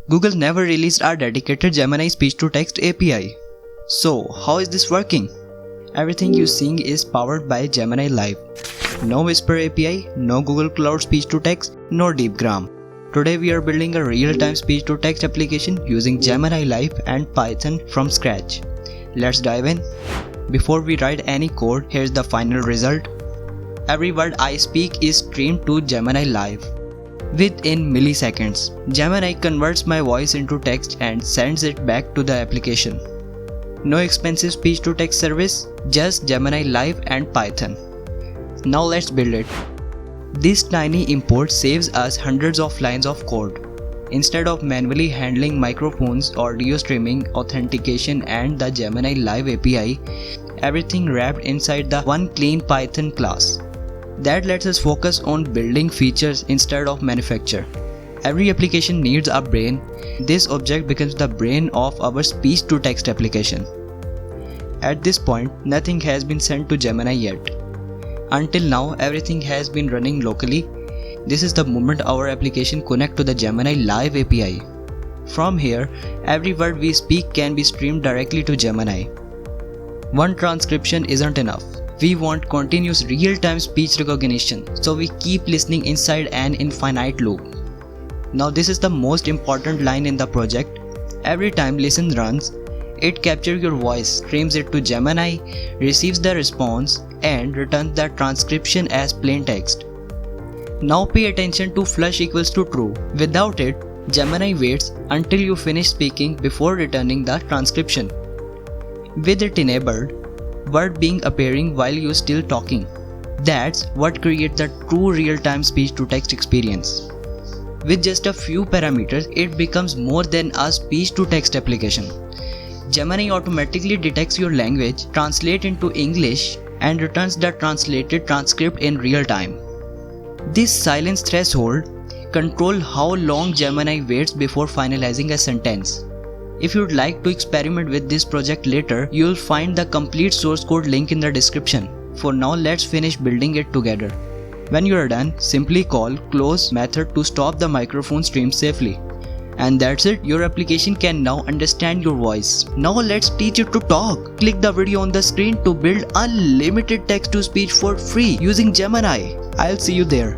Google never released our dedicated Gemini speech-to-text API. So, how is this working? Everything you seeing is powered by Gemini Live. No Whisper API, no Google Cloud speech-to-text, no DeepGram. Today we are building a real-time speech-to-text application using Gemini Live and Python from scratch. Let's dive in. Before we write any code, here's the final result. Every word I speak is streamed to Gemini Live. Within milliseconds, Gemini converts my voice into text and sends it back to the application. No expensive speech-to-text service, just Gemini Live and Python. Now let's build it. This tiny import saves us hundreds of lines of code. Instead of manually handling microphones, audio streaming, authentication and the Gemini Live API, everything wrapped inside the one clean Python class. That lets us focus on building features instead of manufacture. Every application needs a brain. This object becomes the brain of our speech-to-text application. At this point, nothing has been sent to Gemini yet. Until now, everything has been running locally. This is the moment our application connects to the Gemini Live API. From here, every word we speak can be streamed directly to Gemini. One transcription isn't enough. We want continuous real-time speech recognition, so we keep listening inside an infinite loop. Now this is the most important line in the project. Every time listen runs, it captures your voice, streams it to Gemini, receives the response, and returns the transcription as plain text. Now pay attention to flush equals to true. Without it, Gemini waits until you finish speaking before returning the transcription. With it enabled, word being appearing while you're still talking. That's what creates the true real-time speech-to-text experience. With just a few parameters, it becomes more than a speech-to-text application. Gemini automatically detects your language, translates into English, and returns the translated transcript in real time. This silence threshold controls how long Gemini waits before finalizing a sentence. If you'd like to experiment with this project later, you'll find the complete source code link in the description. For now, let's finish building it together. When you are done, simply call close method to stop the microphone stream safely. And that's it, your application can now understand your voice. Now let's teach it to talk. Click the video on the screen to build unlimited text-to-speech for free using Gemini. I'll see you there.